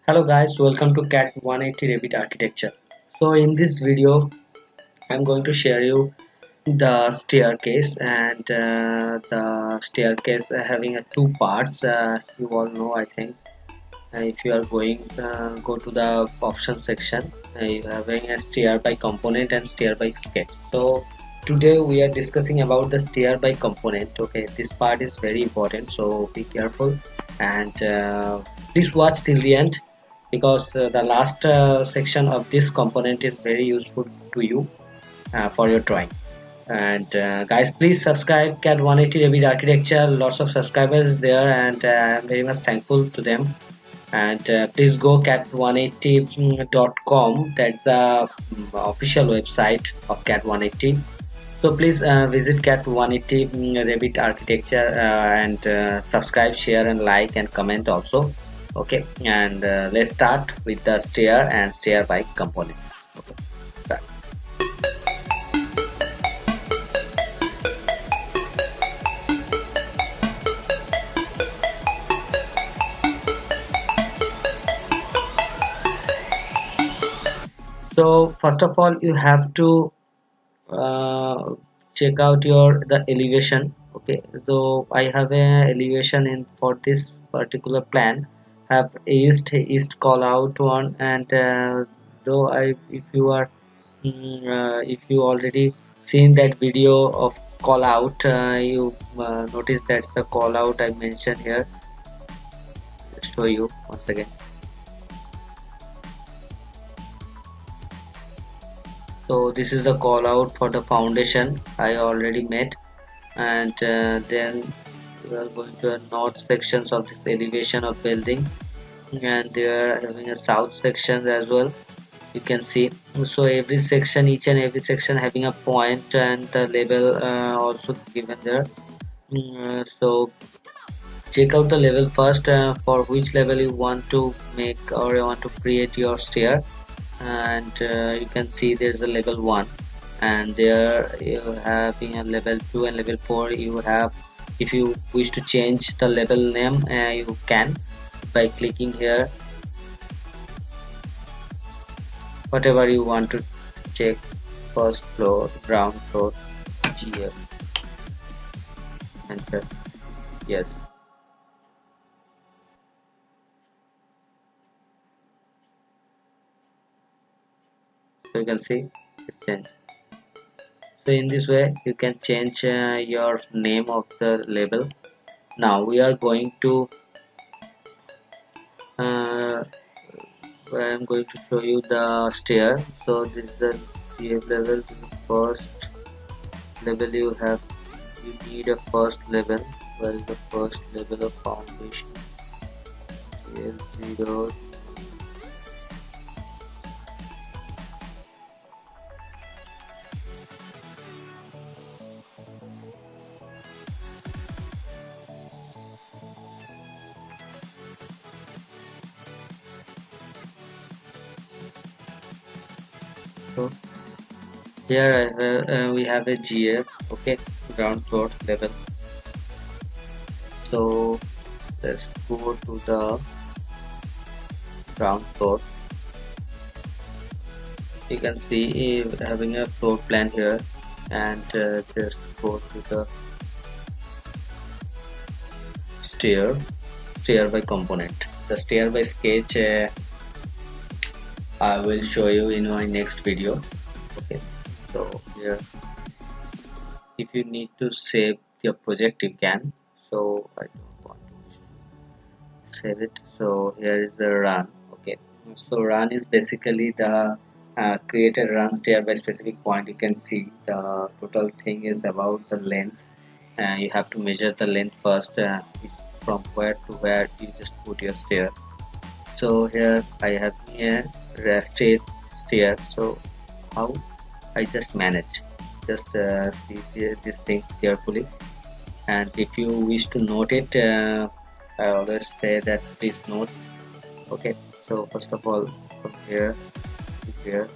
Hello guys, welcome to CAT 180 Revit architecture. So in this video, I'm going to share you the staircase and the staircase having two parts. You all know, I think. If you are go to the option section, you are having a stair by component and stair by sketch. So today we are discussing about the stair by component. Okay, this part is very important, so be careful and please watch till the end because the last section of this component is very useful to you for your drawing. And guys, please subscribe cat 180 Revit architecture. Lots of subscribers there, and I'm very much thankful to them. And please go cat180.com. That's the official website of cat 180. So please visit cat 180 Revit architecture and subscribe, share, and like and comment also. Okay, and let's start with the stair and stair by component. Okay, start. So first of all, you have to uh, check out the elevation. Okay, so I have a elevation in for this particular plan. Have east call out one, and though I if you are if you already seen that video of call out, you notice that the call out I mentioned here. Show you once again. So this is the call out for the foundation I already made, and then we are going to a north sections of this elevation of building, and they are having a south section as well. You can see, so every section, each and every section having a point and the level also given there. So check out the level first, for which level you want to make or you want to create your stair. And you can see there's a level 1, and there you having a level 2 and level 4. You have, if you wish to change the level name, you can by clicking here whatever you want to check. First floor, ground floor, GF, enter. Yes, so you can see it's changed. So in this way you can change your name of the label. Now we are going to uh, I'm going to show you the stair. So this is the GF level. This is the first level you have. You need a first level. Where is the first level of foundation? GL0. So here we have a GF. Okay, ground floor level. So let's go to the ground floor. You can see having a floor plan here, and just go to the stair by component. The stair by sketch I will show you in my next video. Okay, so here if you need to save your project you can, so I don't want to save it. So here is the run. Okay, so run is basically the created run stair by specific point. You can see the total thing is about the length. You have to measure the length first, from where to where you just put your stair. So here I have a rested stair. So how I just manage, just see these things carefully, and if you wish to note it, I always say that please note. Okay, so first of all, from here to here,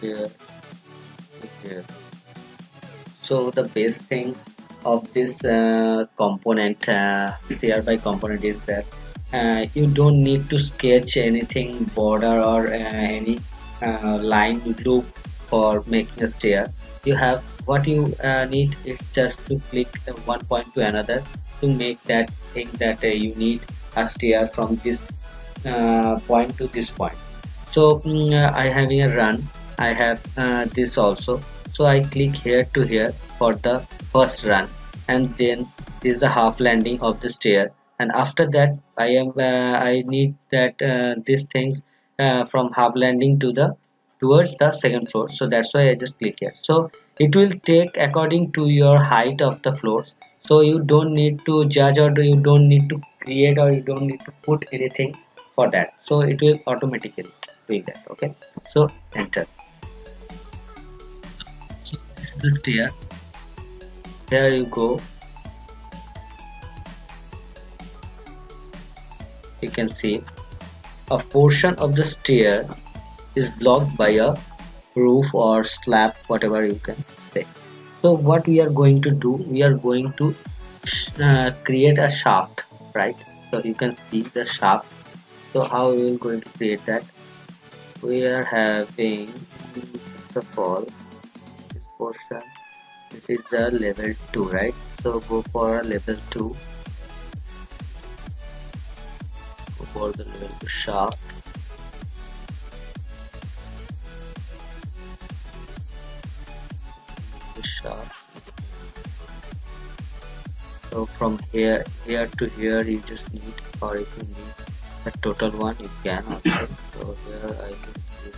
here to here. So the base thing of this component, stair by component, is that you don't need to sketch anything border or any line loop for making a stair. You have what you need is just to click one point to another to make that thing that you need a stair from this point to this point. So I having a run, I have this also, so I click here to here for the first run, and then this is the half landing of the stair, and after that I need that these things from half landing to the towards the second floor, so that's why I just click here. So it will take according to your height of the floors, so you don't need to judge, or you don't need to create, or you don't need to put anything for that, so it will automatically doing that. Okay, so enter. So this is the stair. Here you go, you can see a portion of the stair is blocked by a roof or slab, whatever you can say. So what we are going to do, we are going to create a shaft, right? So you can see the shaft. So how we are going to create that? We are having, first of all, this portion. This is the level 2, right? So go for a level 2. Go for the level 2 shaft. The shaft. So from here to here, you just need, or if you need the total one, you can also. So here I just give a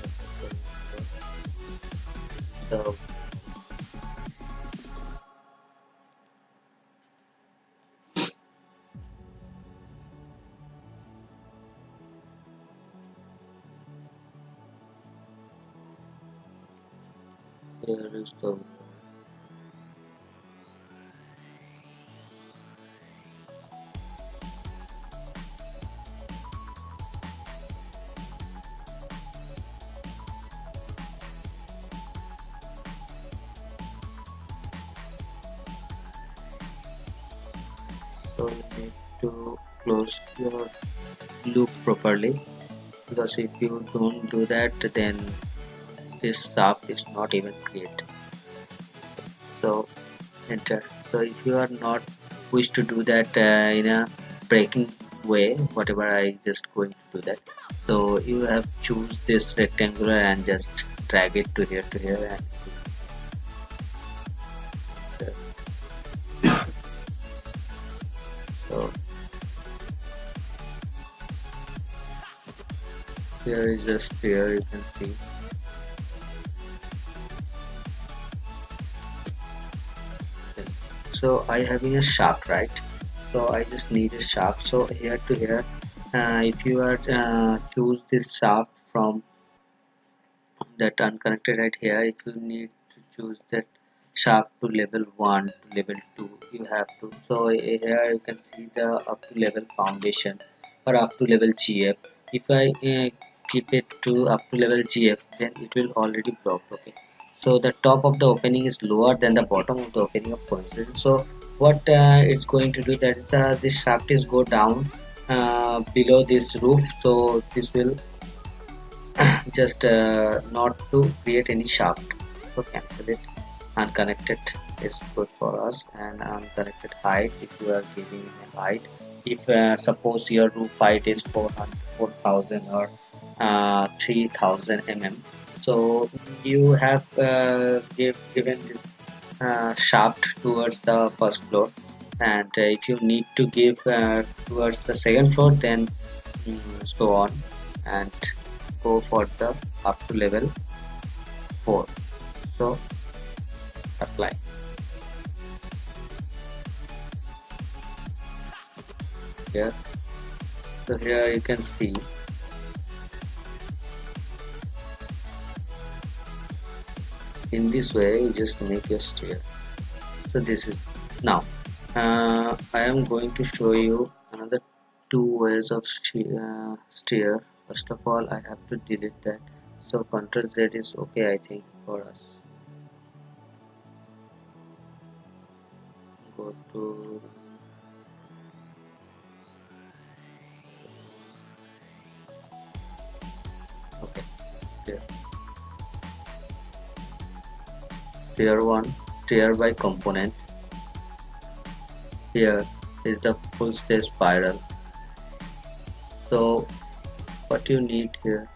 total. So here is the, so you need to close your loop properly, because if you don't do that, then this shaft is not even created. So enter. So if you are not wish to do that in a breaking way, whatever, I just going to do that. So you have choose this rectangular and just drag it to here, and so here is a sphere, you can see. So I having a shaft, right? So I just need a shaft. So here to here, if you are choose this shaft from that unconnected right here, if you need to choose that shaft to level 1 to level 2, you have to. So here you can see the up to level foundation or up to level GF. If I keep it to up to level GF, then it will already block. Okay, so the top of the opening is lower than the bottom of the opening of coincidence. So what it's going to do, that is this shaft is go down below this roof, so this will just not to create any shaft, so cancel it. Unconnected is good for us, and unconnected height, if you are giving a height, if suppose your roof height is 400 4000 or 3000 mm, so you have given this shaft towards the first floor, and if you need to give towards the second floor, then so on, and go for the up to level 4. So apply. Here, so here you can see in this way you just make your stair. So this is now I am going to show you another two ways of stair. First of all, I have to delete that, so Ctrl Z is okay, I think, for us. go to okay here. Tier 1 stair by component. Here is the full stair spiral. So what you need here,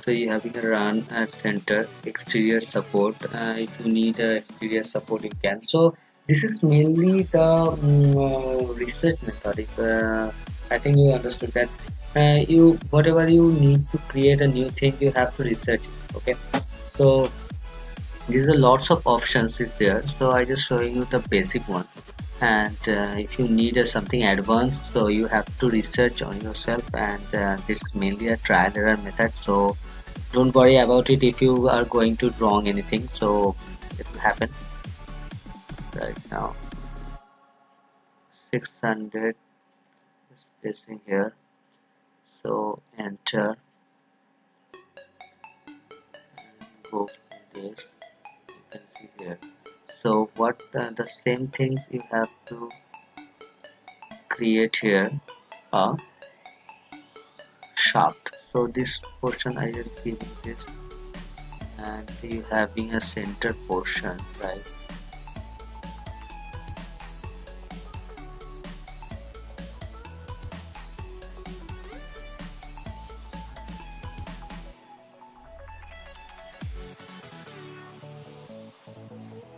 so you having a run at center exterior support. If you need exterior support you can. So this is mainly the research method. If I think you understood that you whatever you need to create a new thing you have to research it. Okay, so these are lots of options is there, so I just showing you the basic one. And if you need something advanced, so you have to research on yourself, and this is mainly a trial error method. So don't worry about it if you are going to wrong anything, so it will happen. Right now 600 is placing here, so enter, go for this, you can see here. So what the same things you have to create here, a shaft. So this portion I just giving this, and you having a center portion, right?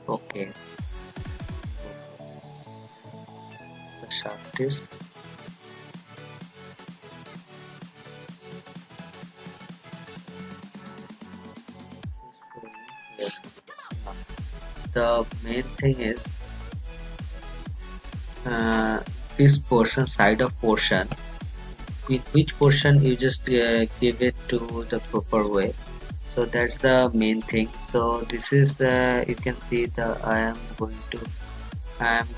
Okay, the shaft is yes. The main thing is uh, this portion, side of portion, with which portion you just give it to the proper way. So that's the main thing. So this is you can see the I am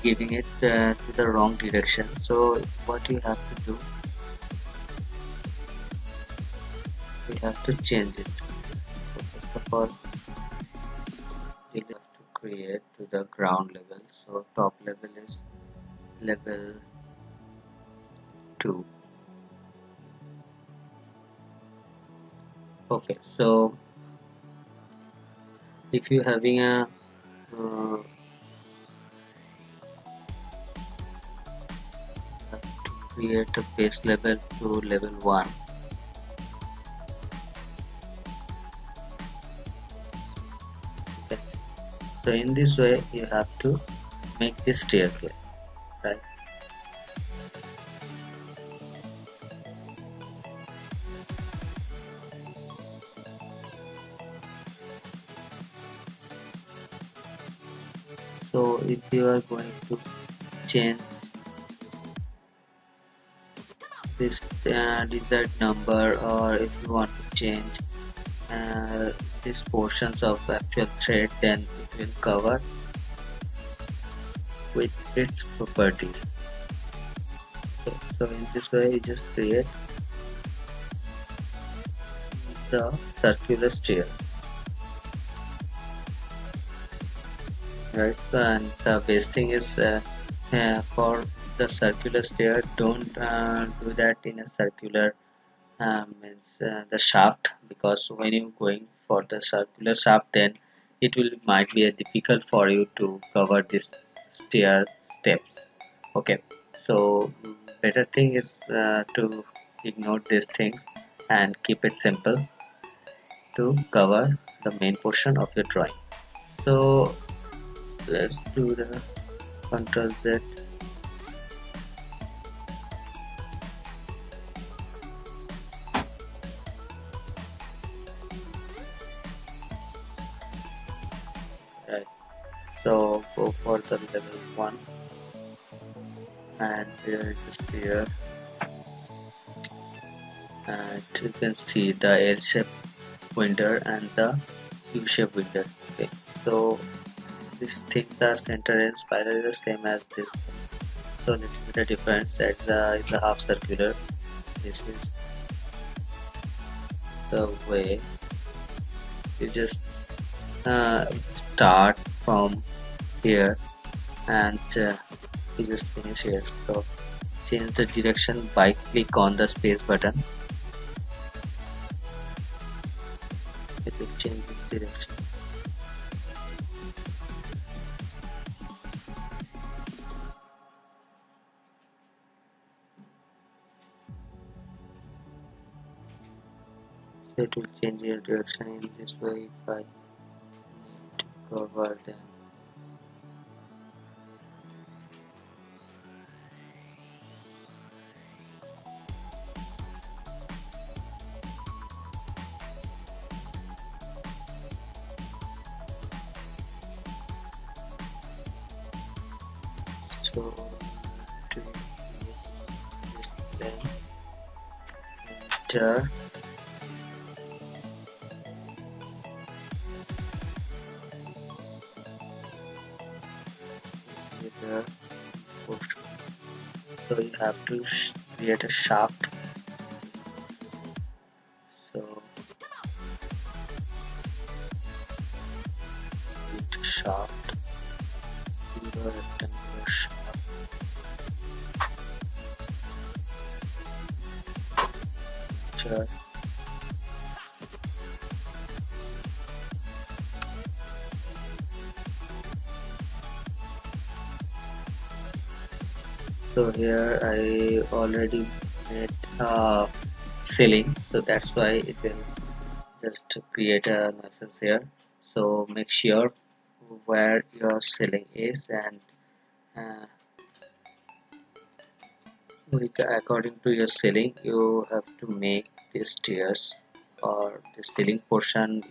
giving it to the wrong direction. So what you have to do, we have to change it. So first of all you have to create to the ground level. So top level is level 2. Okay, so if you having a have to create a base level to level 1. Okay, so in this way you have to make this staircase, right? So if you are going to change this desired number, or if you want to change these portions of actual thread, then it will cover with its properties. Okay, so in this way you just create the circular stair, right? And the best thing is for the circular stair, don't do that in a circular means the shaft, because when you going for the circular shaft, then it will might be difficult for you to cover this stair steps. Okay, so better thing is to ignore these things and keep it simple to cover the main portion of your drawing. So let's do the Ctrl Z. Right. So go for the level 1, and there is a stair, and you can see the L-shaped window and the U-shaped window. Okay, so these things are center and spiral is the same as this thing. So little bit of difference, that is a half circular, this is the way you just start from here, and you just finish here. So change the direction by click on the space button. It will change the direction. So it will change your direction in this way if I need to cover them. So to this plan, enter. The portion. So you have to create a shaft. So create a shaft, do a rectangular shaft. Enter. So here I already made a ceiling, so that's why it will just create a nuisance here. So make sure where your ceiling is, and uh, according to your ceiling you have to make the stairs or the ceiling portion.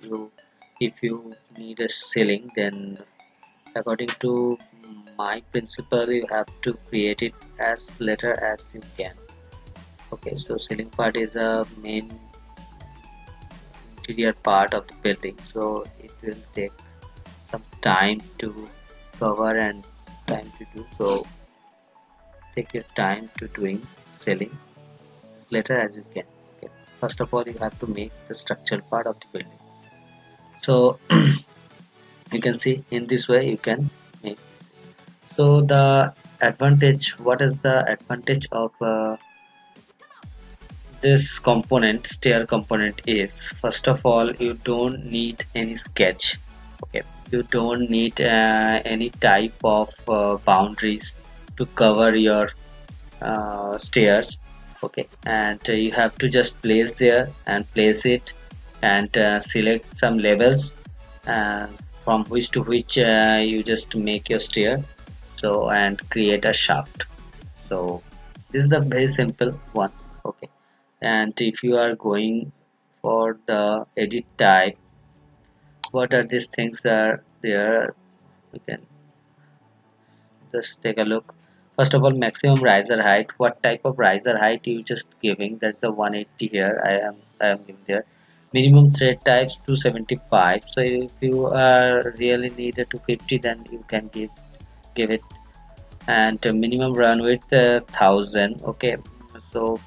If you need a ceiling, then according to my principle you have to create it as later as you can. Okay, so ceiling part is a main interior part of the building, so it will take some time to cover and time to do. So take your time to doing ceiling as later as you can. Okay, first of all you have to make the structural part of the building. So you can see in this way you can make. So the advantage, what is the advantage of this component, stair component, is first of all you don't need any sketch. Okay, you don't need any type of boundaries to cover your stairs. Okay, and you have to just place there and place it, and select some levels uh, from which to which you just make your stair. So and create a shaft. So this is a very simple one. Okay, and if you are going for the edit type, what are these things that are there, we can just take a look. First of all, maximum riser height, what type of riser height you just giving, that's the 180 here. I am giving there. Minimum thread types 275. So if you are really need a 250, then you can give it. And minimum run width 1000. Okay, so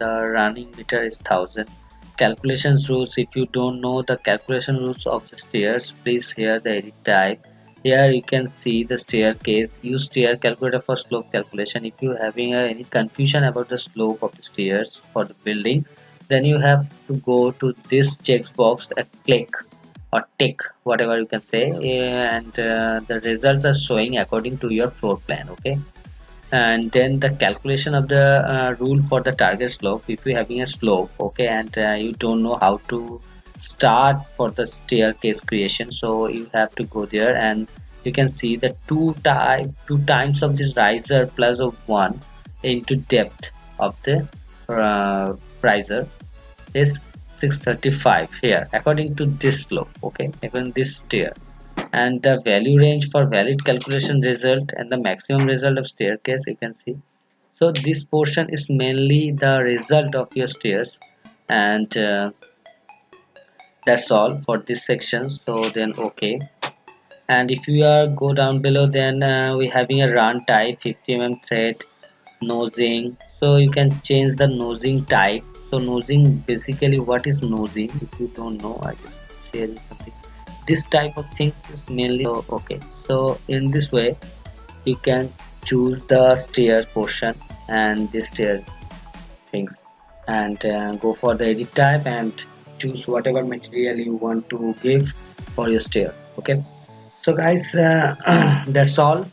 the running meter is 1000. Calculations rules, if you don't know the calculation rules of the stairs, please hear the edit type. Here you can see the staircase. Use stair calculator for slope calculation. If you having any confusion about the slope of the stairs for the building, then you have to go to this checkbox, a click or tick, whatever you can say, and the results are showing according to your floor plan. Okay, and then the calculation of the rule for the target slope. If you having a slope, okay, and you don't know how to start for the staircase creation, so you have to go there, and you can see the two times of this riser plus of one into depth of the riser is 635 here according to this slope. Okay, according to this stair, and the value range for valid calculation result and the maximum result of staircase, you can see. So this portion is mainly the result of your stairs, and that's all for this section. So then okay, and if you are go down below, then we having a run type 50 mm thread, nosing. So you can change the nosing type. So nosing, basically what is nosing, if you don't know, I just share you something. This type of things is mainly okay. So in this way you can choose the stair portion and this stair things, and go for the edit type and choose whatever material you want to give for your stair. Okay, so guys, that's all.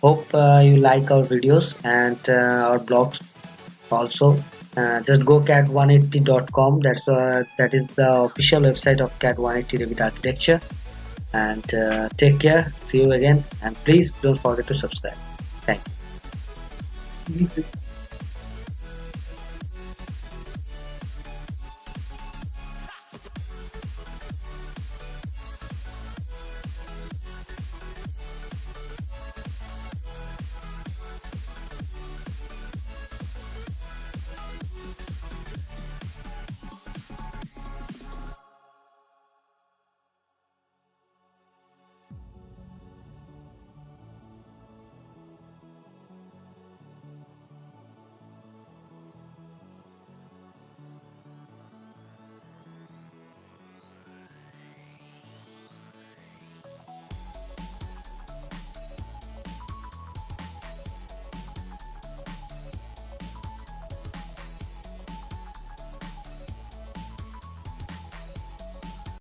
Hope you like our videos and our blogs also. Just go cat180.com. That is the official website of cat 180 Revit architecture. And take care, see you again, and please don't forget to subscribe. Thank you.